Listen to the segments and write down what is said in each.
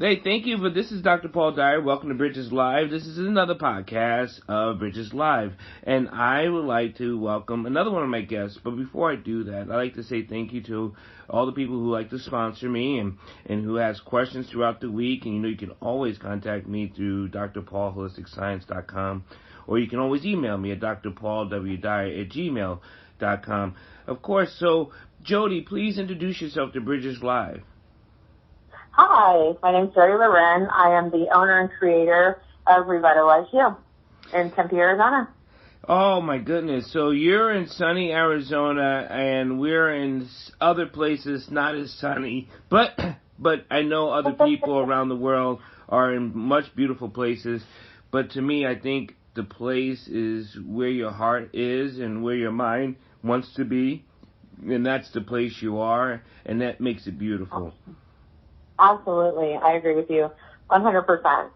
Hey, thank you. But this is Dr. Paul Dyer. Welcome to Bridges Live. This is another podcast of Bridges Live. And I would like to welcome another one of my guests. But before I do that, I'd like to say thank you to all the people who like to sponsor me and who has questions throughout the week. And, you can always contact me through drpaulholisticscience.com. Or you can always email me at drpaulwdyer@gmail.com. Of course, so, Jody, please introduce yourself to Bridges Live. Hi, my name is Jody Loren. I am the owner and creator of Revitalize You in Tempe, Arizona. Oh, my goodness. So you're in sunny Arizona, and we're in other places not as sunny. But I know other people around the world are in much beautiful places. But to me, I think the place is where your heart is and where your mind wants to be. And that's the place you are, and that makes it beautiful. Absolutely. I agree with you 100%.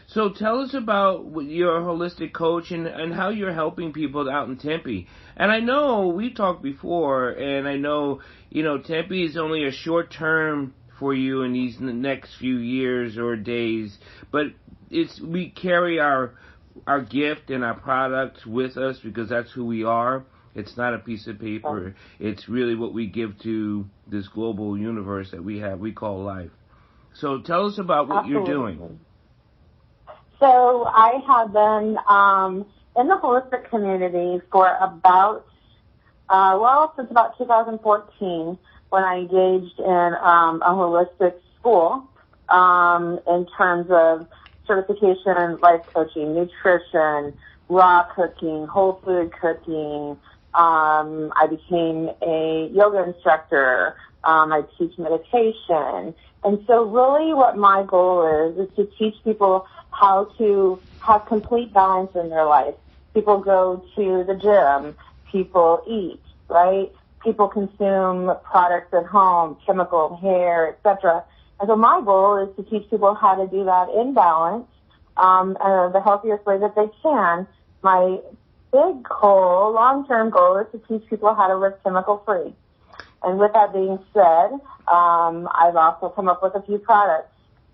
So tell us about your holistic coach and how you're helping people out in Tempe. And I know we've talked before, and I know, Tempe is only a short term for you in these next few years or days. But we carry our gift and our product with us because that's who we are. It's not a piece of paper. It's really what we give to this global universe that we call life. So tell us about what you're doing. So I have been in the holistic community for since about 2014 when I engaged in a holistic school in terms of certification, life coaching, nutrition, raw cooking, whole food cooking. I became a yoga instructor. I teach meditation. And so really what my goal is to teach people how to have complete balance in their life. People go to the gym. People eat, right? People consume products at home, chemical, hair, etc. And so my goal is to teach people how to do that in balance, the healthiest way that they can. My big goal, long-term goal, is to teach people how to live chemical-free. And with that being said, I've also come up with a few products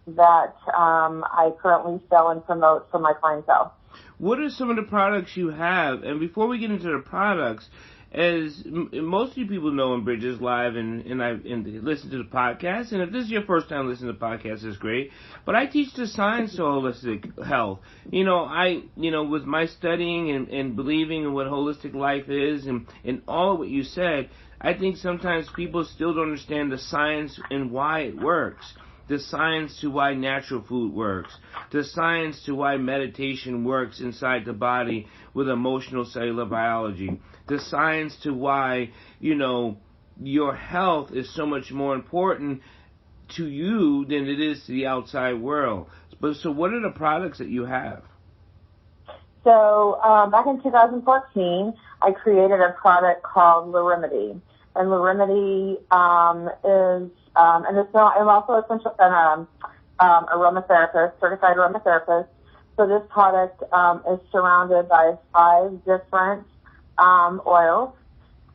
that I currently sell and promote for my clientele. What are some of the products you have? And before we get into the products, as most of you people know in Bridges Live and listen to the podcast, and if this is your first time listening to the podcast, it's great. But I teach the science of holistic health. With my studying and believing in what holistic life is and all of what you said, I think sometimes people still don't understand the science and why it works. The science to why natural food works. The science to why meditation works inside the body with emotional cellular biology. The science to why, your health is so much more important to you than it is to the outside world. So what are the products that you have? So back in 2014, I created a product called Remedy. And Remedy is, and I'm also an aromatherapist, certified aromatherapist. So this product is surrounded by 5 different oils,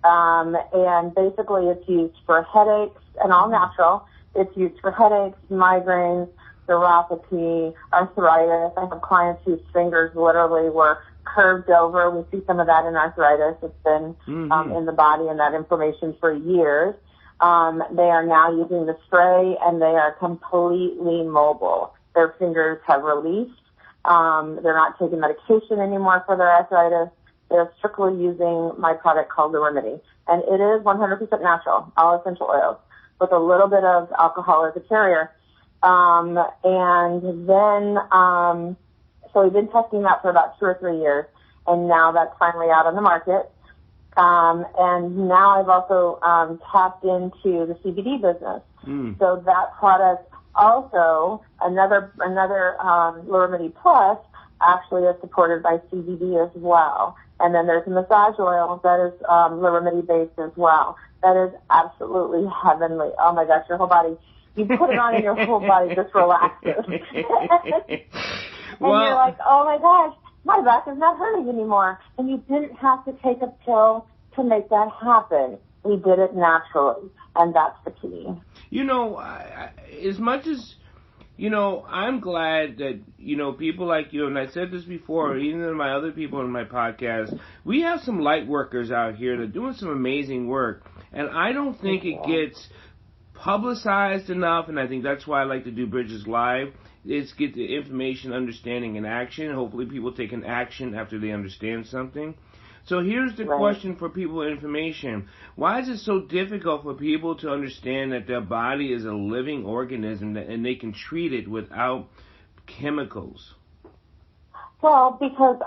and basically it's used for headaches and all natural. It's used for headaches, migraines, neuropathy, arthritis. I have clients whose fingers literally were curved over. We see some of that in arthritis. It's been in the body and that inflammation for years. They are now using the spray, and they are completely mobile. Their fingers have released. They're not taking medication anymore for their arthritis. They're strictly using my product called the Remedy. And it is 100% natural, all essential oils, with a little bit of alcohol as a carrier. So we've been testing that for about 2 or 3 years, and now that's finally out on the market. And now I've also tapped into the CBD business. So that product also, another Remedy Plus, actually is supported by CBD as well. And then there's a massage oil that is Remedy based as well. That is absolutely heavenly. Oh my gosh, your whole body, you put it on and your whole body just relaxes. And you're like, oh my gosh, my back is not hurting anymore. And you didn't have to take a pill to make that happen. We did it naturally, and that's the key. As much as I'm glad that, people like you, and I said this before, even in my other people in my podcast, we have some light workers out here that are doing some amazing work. And I don't think it gets publicized enough, and I think that's why I like to do Bridges Live. It's get the information, understanding, and action. Hopefully people take an action after they understand something. So here's the question for people with information. Why is it so difficult for people to understand that their body is a living organism and they can treat it without chemicals? Well, because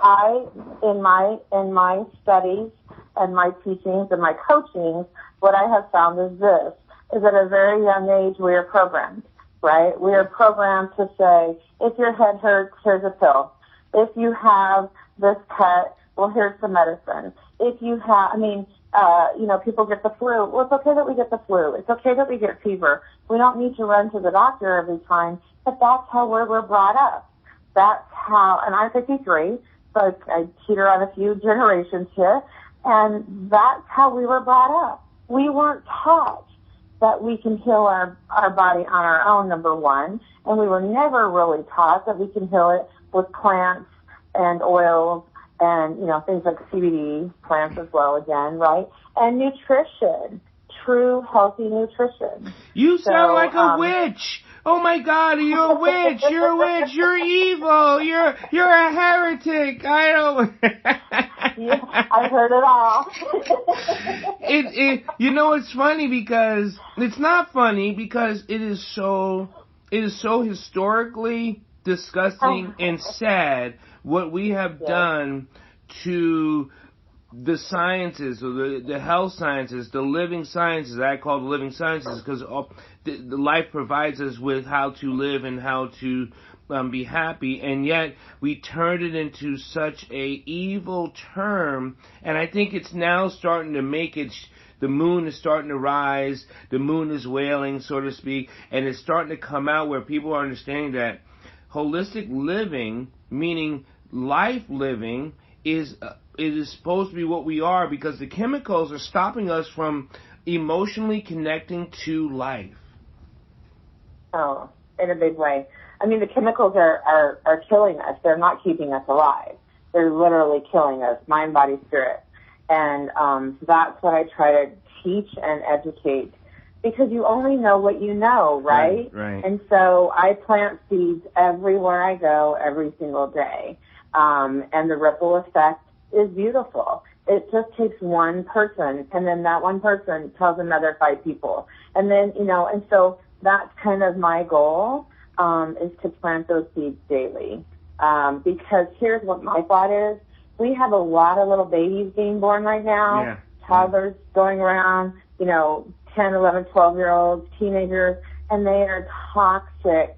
in my studies and my teachings and my coachings, what I have found is this, is at a very young age we are programmed, right? We are programmed to say, if your head hurts, here's a pill. If you have this cut, well, here's the medicine. If you have, people get the flu. Well, it's okay that we get the flu. It's okay that we get fever. We don't need to run to the doctor every time, but that's how we're brought up. That's how, and I'm 53, so I teeter on a few generations here, and that's how we were brought up. We weren't taught that we can heal our body on our own, number one, and we were never really taught that we can heal it with plants and oils and, things like CBD, plants as well again, right? And nutrition, true healthy nutrition. You sound like a witch. Oh my God, you're a witch. You're a witch. You're evil. You're a heretic. I don't. Yeah, I've heard it all. It's funny because it's not funny because it is so historically disgusting and sad what we have done to the sciences, or the health sciences, the living sciences. I call the living sciences because the life provides us with how to live and how to be happy, and yet we turned it into such a evil term. And I think it's now starting to make it. The moon is starting to rise. The moon is wailing, so to speak, and it's starting to come out where people are understanding that holistic living, meaning life living, is supposed to be what we are, because the chemicals are stopping us from emotionally connecting to life. Oh, in a big way. I mean, the chemicals are killing us. They're not keeping us alive. They're literally killing us, mind, body, spirit. And that's what I try to teach and educate, because you only know what you know, right? Right. And so I plant seeds everywhere I go, every single day. And the ripple effect is beautiful. It just takes one person, and then that one person tells another 5 people. And then, and so that's kind of my goal, is to plant those seeds daily. Because here's what my thought is. We have a lot of little babies being born right now, toddlers going around, 10, 11, 12-year-olds, teenagers, and they are toxic.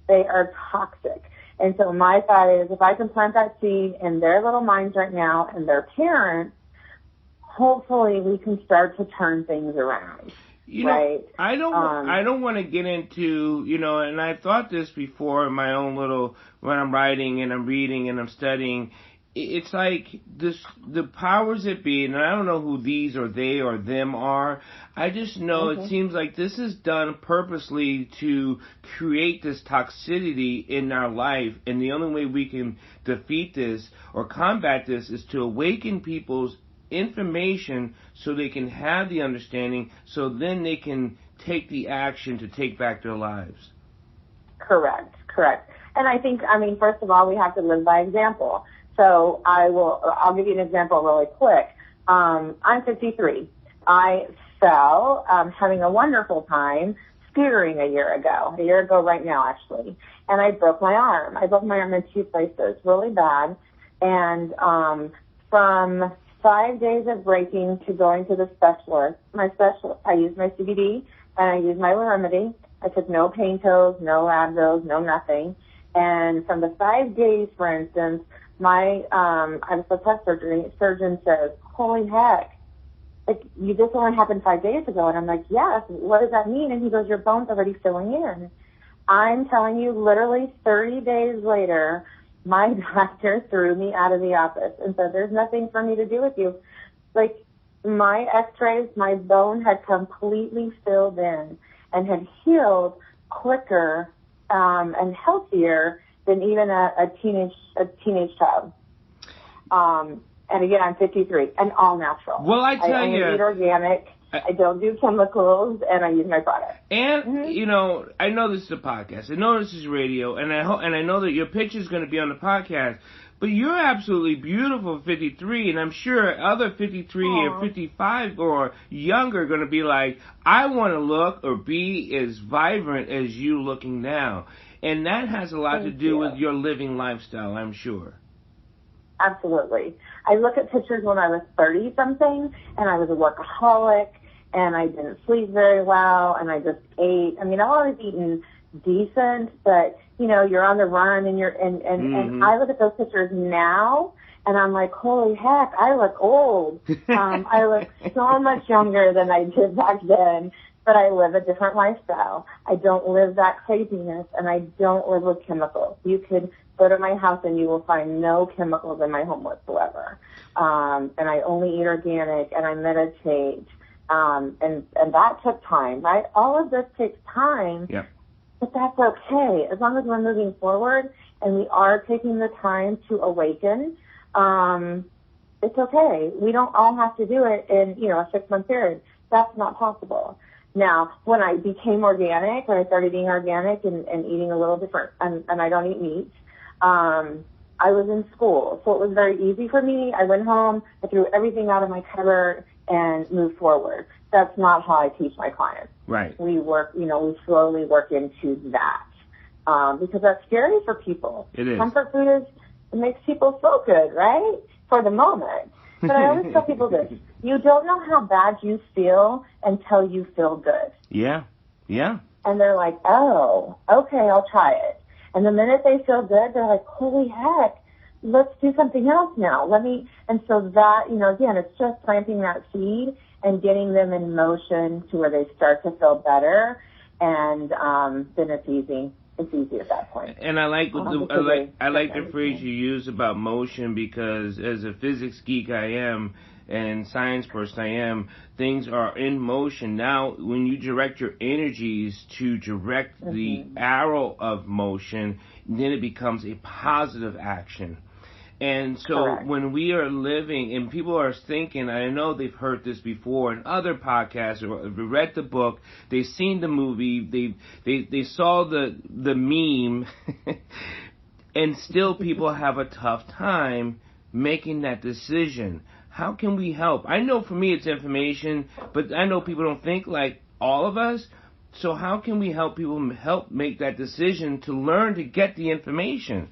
They are toxic. And so my thought is, if I can plant that seed in their little minds right now and their parents, hopefully we can start to turn things around. Right? I don't want to get into, and I thought this before in my own little, when I'm writing and I'm reading and I'm studying, it's like the powers that be, and I don't know who these or they or them are. I just know it seems like this is done purposely to create this toxicity in our life. And the only way we can defeat this or combat this is to awaken people's information so they can have the understanding, so then they can take the action to take back their lives. Correct. And I think, first of all, we have to live by example. So I'll give you an example really quick. I'm 53. I fell, having a wonderful time skiing a year ago right now, actually. And I broke my arm. I broke my arm in 2 places, really bad. And, from 5 days of breaking to going to the specialist, I used my CBD and I used my remedy. I took no pain pills, no Advils, no nothing. And from the 5 days, for instance, I was supposed to have surgery. Surgeon says, holy heck, this only happened 5 days ago. And I'm like, yes, what does that mean? And he goes, your bone's already filling in. I'm telling you, literally 30 days later, my doctor threw me out of the office and said, there's nothing for me to do with you. Like, my x-rays, my bone had completely filled in and had healed quicker and healthier than even a teenage child. And again, I'm 53 and all natural. Well, I eat organic. I don't do chemicals, and I use my product. And you know, I know this is a podcast. I know this is radio, and I know that your picture is going to be on the podcast. But you're absolutely beautiful, 53, and I'm sure other 53 or 55 or younger are going to be like, I want to look or be as vibrant as you looking now. And that has a lot to do with your living lifestyle, I'm sure. Absolutely. I look at pictures when I was 30-something, and I was a workaholic, and I didn't sleep very well, and I just ate. I mean, I've always eaten decent, but, you know, you're on the run, and and I look at those pictures now, and I'm like, holy heck, I look old. I look so much younger than I did back then, but I live a different lifestyle. I don't live that craziness, and I don't live with chemicals. You could go to my house and you will find no chemicals in my home whatsoever. And I only eat organic, and I meditate, and that took time, right? All of this takes time, but that's okay. As long as we're moving forward and we are taking the time to awaken, it's okay. We don't all have to do it in, you know, a 6-month period. That's not possible. Now, when I became organic, when I started eating organic and eating a little different, and I don't eat meat, I was in school, so it was very easy for me. I went home, I threw everything out of my cupboard and moved forward. That's not how I teach my clients. Right. We work, you know, we slowly work into that, because that's scary for people. It is. Comfort food it makes people feel good, right? For the moment. But I always tell people this, you don't know how bad you feel until you feel good. Yeah. Yeah. And they're like, oh, okay, I'll try it. And the minute they feel good, they're like, holy heck, let's do something else now. And so that, you know, again, it's just planting that seed and getting them in motion to where they start to feel better. And then it's easy. It's easy at that point. And I like the phrase you use about motion, because as a physics geek I am and science person I am, things are in motion. Now, when you direct your energies to direct the arrow of motion, then it becomes a positive action. And so when we are living, and people are thinking, I know they've heard this before in other podcasts, or read the book, they've seen the movie, they saw the meme, and still people have a tough time making that decision. How can we help? I know for me it's information, but I know people don't think like all of us. So how can we help people help make that decision to learn to get the information?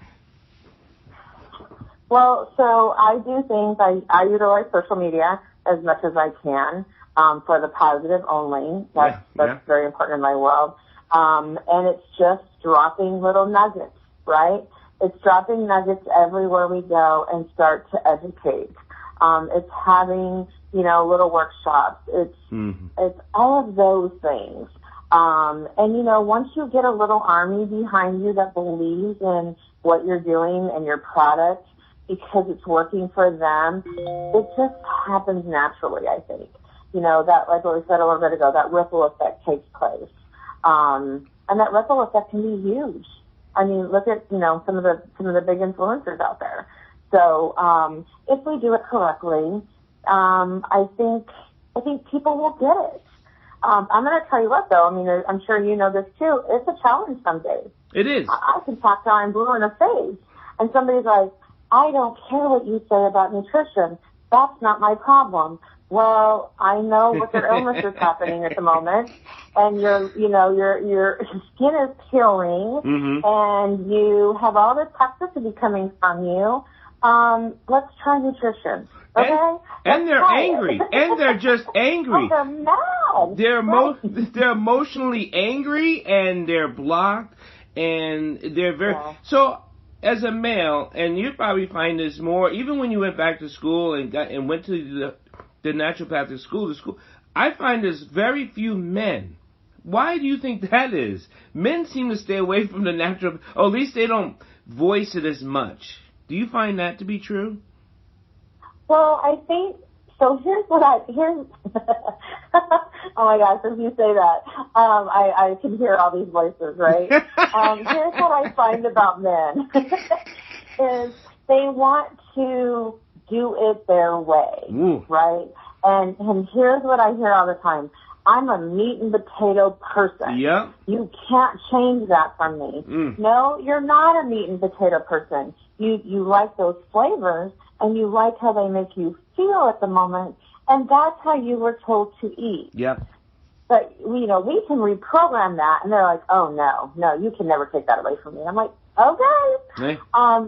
Well, so I do things, I utilize social media as much as I can, for the positive only. That's very important in my world. And it's just dropping little nuggets, right? It's dropping nuggets everywhere we go and start to educate. It's having, you know, little workshops. It's all of those things. And, you know, once you get a little army behind you that believes in what you're doing and your product, because it's working for them, it just happens naturally, I think. You know, that, like what we said a little bit ago, that ripple effect takes place. And that ripple effect can be huge. I mean, look at, you know, some of the big influencers out there. So, if we do it correctly, I think people will get it. I'm going to tell you what, though. I mean, I'm sure you know this too. It's a challenge some days. It is. I can talk till I'm blue in the face, and somebody's like, I don't care what you say about nutrition. That's not my problem. Well, I know what their illness is happening at the moment, and your skin is peeling, and you have all this toxicity coming from you. Let's try nutrition. Okay? And they're angry. And they're just angry. Oh, they're mad. They're emotionally angry, and they're blocked, and they're very... Yeah. So, as a male, and you probably find this more, even when you went back to school and went to the naturopathic school, I find there's very few men. Why do you think that is? Men seem to stay away from the natural, or at least they don't voice it as much. Do you find that to be true? Well, I think So here's oh my gosh, as you say that, I can hear all these voices, right? Here's what I find about men is they want to do it their way, right? And here's what I hear all the time. I'm a meat and potato person. Yeah. You can't change that from me. No, you're not a meat and potato person. You like those flavors, and you like how they make you feel at the moment, and that's how you were told to eat. Yep. But, we can reprogram that, and they're like, oh, no, you can never take that away from me. I'm like, okay, hey.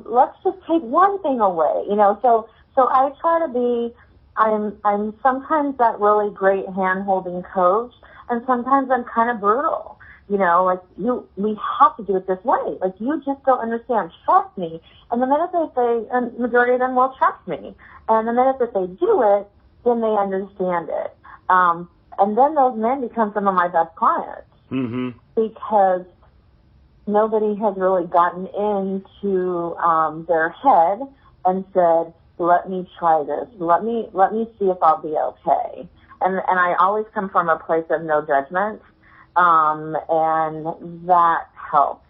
Let's just take one thing away, So I try to be, I'm sometimes that really great hand-holding coach, and sometimes I'm kind of brutal. We have to do it this way. Like, you just don't understand. Trust me. And the minute they say, and majority of them will trust me. And the minute that they do it, then they understand it. And then those men become some of my best clients. Mm-hmm. Because nobody has really gotten into their head and said, let me try this. Let me see if I'll be okay. And I always come from a place of no judgment. And that helps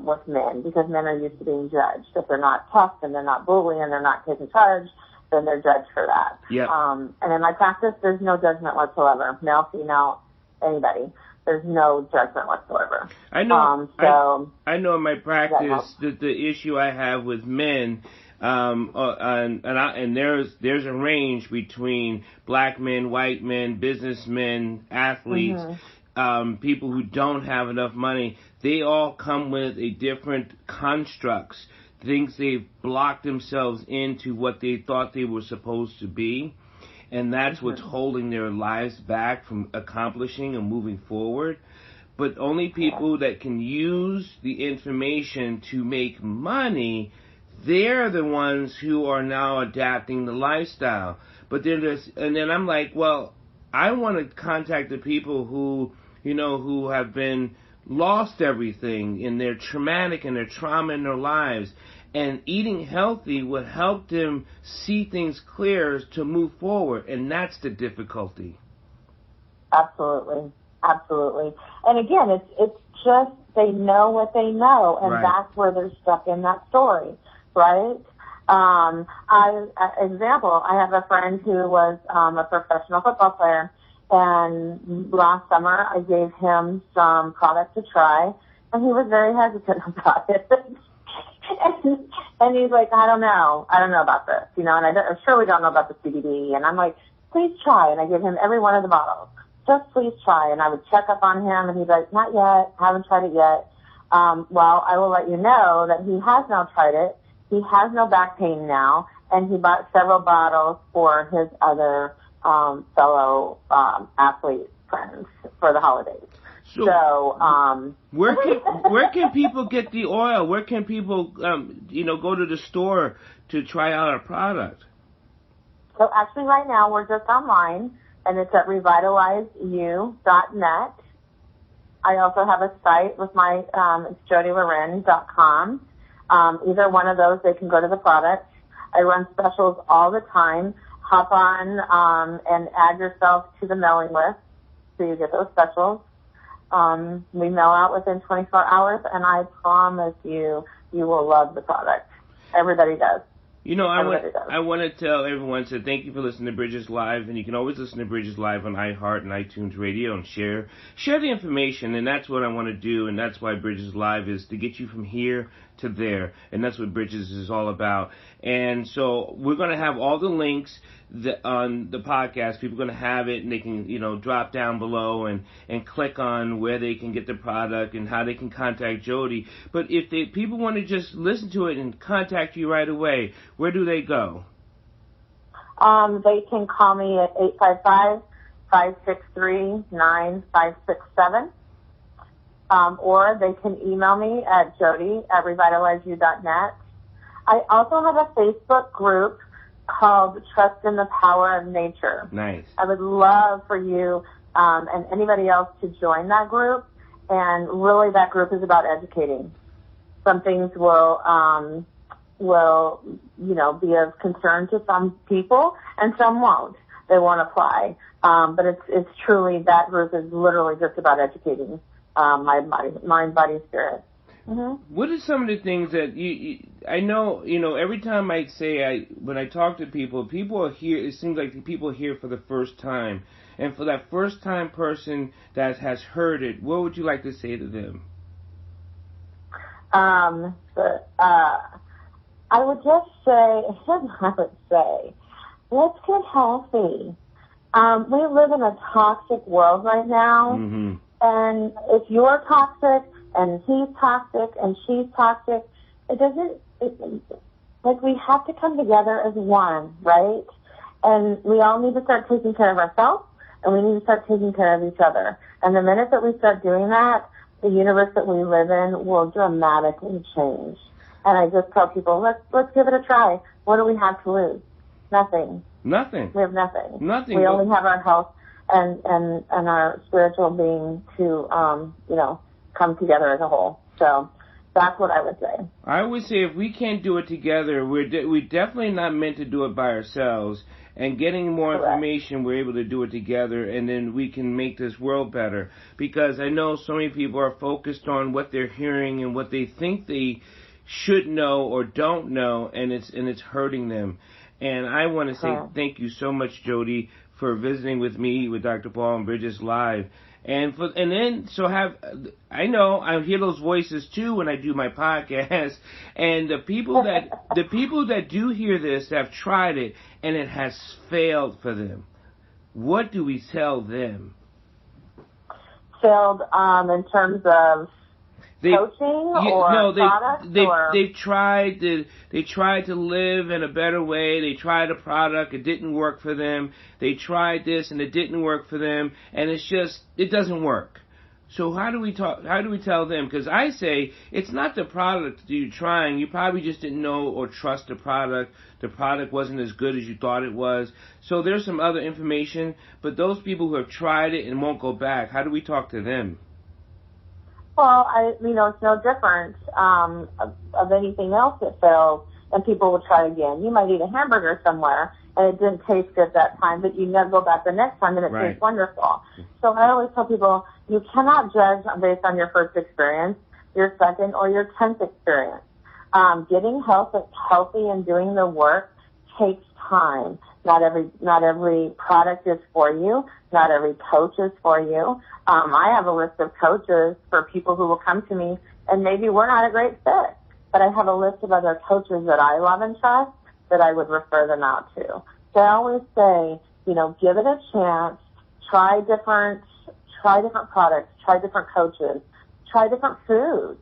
with men, because men are used to being judged. If they're not tough and they're not bullying and they're not taking charge, then they're judged for that. Yep. And in my practice, there's no judgment whatsoever. Male, female, anybody. There's no judgment whatsoever. I know. I know in my practice that the issue I have with men, and there's a range between black men, white men, businessmen, athletes. Mm-hmm. People who don't have enough money, they all come with a different constructs, things they've blocked themselves into what they thought they were supposed to be, and that's what's holding their lives back from accomplishing and moving forward. But only people that can use the information to make money, they're the ones who are now adapting the lifestyle. But then I'm like, well, I want to contact the people who have been lost everything, and they're traumatic and their trauma in their lives. And eating healthy would help them see things clear to move forward, and that's the difficulty. Absolutely. And again, it's just they know what they know, and that's where they're stuck in that story, right? Example, I have a friend who was a professional football player, and last summer I gave him some product to try, and he was very hesitant about it. And he's like, I don't know about this, and I surely don't know about the CBD. And I'm like, please try. And I give him every one of the bottles. Just please try. And I would check up on him, and he's like, not yet, haven't tried it yet. Well, I will let you know that he has now tried it. He has no back pain now, and he bought several bottles for his other fellow athlete friends for the holidays. So where can people get the oil? Where can people go to the store to try out our product? So actually, right now we're just online, and it's at revitalizeyou.net. I also have a site with my it's jodyloren.com. Either one of those, they can go to the product. I run specials all the time. Hop on and add yourself to the mailing list so you get those specials. We mail out within 24 hours, and I promise you will love the product. Everybody does. I want to tell everyone, so thank you for listening to Bridges Live, and you can always listen to Bridges Live on iHeart and iTunes Radio and share the information, and that's what I want to do, and that's why Bridges Live is to get you from here to there, and that's what Bridges is all about. And so we're going to have all the links on the podcast. People are going to have it, and they can, drop down below and click on where they can get the product and how they can contact Jody. But if people want to just listen to it and contact you right away, where do they go? They can call me at 855-563-9567. Or they can email me at jody@revitalizeyou.net. I also have a Facebook group called Trust in the Power of Nature. Nice. I would love for you and anybody else to join that group. And really that group is about educating. Some things will, will, be of concern to some people, and some won't. They won't apply. But it's truly, that group is literally just about educating mind, body, spirit. Mm-hmm. What are some of the things that I know, every time when I talk to people are here, it seems like the people are here for the first time. And for that first time person that has heard it, what would you like to say to them? I would just say, let's get healthy. We live in a toxic world right now. Mm-hmm. And if you're toxic and he's toxic and she's toxic, we have to come together as one, right? And we all need to start taking care of ourselves, and we need to start taking care of each other. And the minute that we start doing that, the universe that we live in will dramatically change. And I just tell people, let's give it a try. What do we have to lose? Nothing. Nothing. We have nothing. Nothing. We only have our health and our spiritual being to, come together as a whole. So that's what I would say. I would say if we can't do it together, we're definitely not meant to do it by ourselves. And getting more information, we're able to do it together, and then we can make this world better. Because I know so many people are focused on what they're hearing and what they think they should know or don't know, and it's hurting them. And I want to say thank you so much, Jody, for visiting with me with Dr. Paul and Bridges Live. I hear those voices too when I do my podcast, and the people that do hear this have tried it and it has failed for them. What do we tell them? Failed in terms of coaching or products? They've tried to live in a better way. They tried a product, it didn't work for them. They tried this and it didn't work for them, and it doesn't work. So how do we tell them? Because I say it's not the product that you're trying. You probably just didn't know or trust the product. The product wasn't as good as you thought it was. So there's some other information, but those people who have tried it and won't go back, how do we talk to them? Well, it's no different of anything else that fails, and people will try again. You might eat a hamburger somewhere, and it didn't taste good that time, but you never go back the next time, and it tastes wonderful. So I always tell people, you cannot judge based on your first experience, your second, or your 10th experience. Getting healthy and doing the work takes time. Not every product is for you. Not every coach is for you. I have a list of coaches for people who will come to me, and maybe we're not a great fit, but I have a list of other coaches that I love and trust that I would refer them out to. So I always say, give it a chance, try different products, try different coaches, try different foods.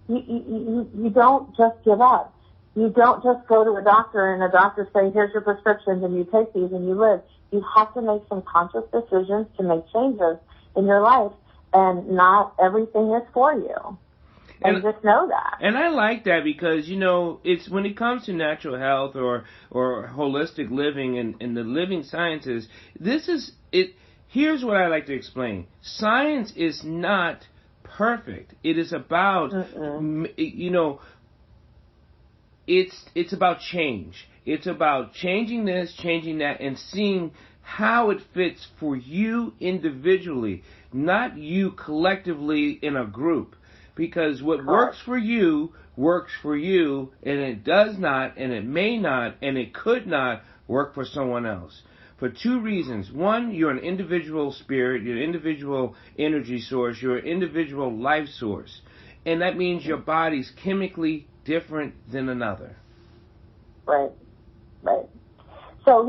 You don't just give up. You don't just go to a doctor and a doctor say, here's your prescriptions and you take these and you live. You have to make some conscious decisions to make changes in your life, and not everything is for you. And just know that. And I like that because, it's when it comes to natural health or holistic living and the living sciences, here's what I like to explain. Science is not perfect. It is about, it's about change. It's about changing this, changing that, and seeing how it fits for you individually, not you collectively in a group. Because what works for you, and it does not, and it may not, and it could not work for someone else. For two reasons. One, you're an individual spirit, you're an individual energy source, you're an individual life source. And that means your body's chemically different than another. Right. So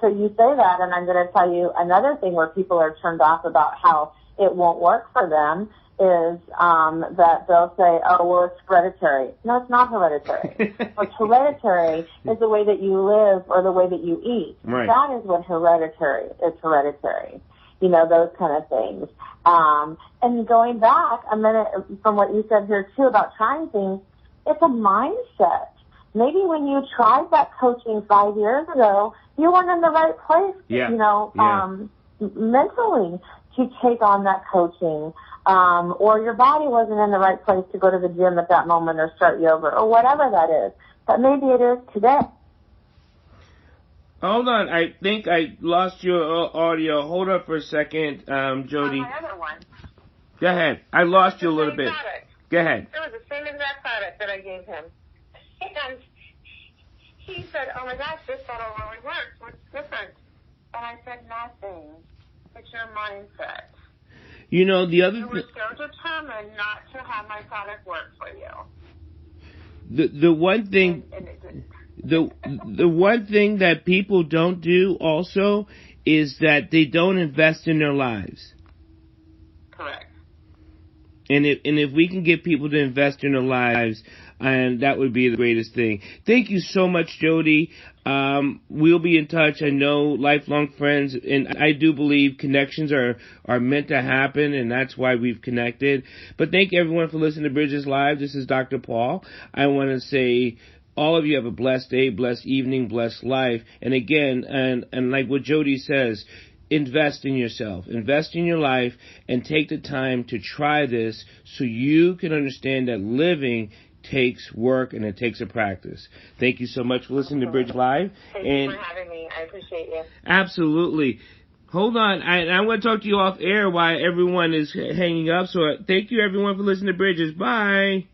so you say that, and I'm going to tell you another thing where people are turned off about how it won't work for them is that they'll say, oh, well, it's hereditary. No, it's not hereditary. What's hereditary is the way that you live or the way that you eat. Right. That is what hereditary is. Hereditary. Those kind of things. And going back a minute from what you said here, too, about trying things, it's a mindset. Maybe when you tried that coaching 5 years ago, you weren't in the right place, mentally. to take on that coaching, or your body wasn't in the right place to go to the gym at that moment or start yoga or whatever that is. But maybe it is today. Hold on, I think I lost your audio. Hold up for a second, Jody. My other one. Go ahead. I lost you a little bit. Product. Go ahead. It was the same exact product that I gave him. And he said, oh my gosh, this bottle really works. What's different? And I said, nothing. It's your mindset. You know, the other thing. You were so determined not to have my product work for you. The one thing... The one thing that people don't do also is that they don't invest in their lives. Correct. And if we can get people to invest in their lives, and that would be the greatest thing. Thank you so much, Jody. We'll be in touch. I know lifelong friends, and I do believe connections are meant to happen, and that's why we've connected. But thank you, everyone, for listening to Bridges Live. This is Dr. Paul. I want to say all of you have a blessed day, blessed evening, blessed life. And again, and like what Jody says, invest in yourself, invest in your life, and take the time to try this so you can understand that living takes work and it takes a practice. Thank you so much for listening to Bridge Live. Thank you for having me. I appreciate you. Absolutely. Hold on. I want to talk to you off air while everyone is hanging up. So thank you, everyone, for listening to Bridges. Bye.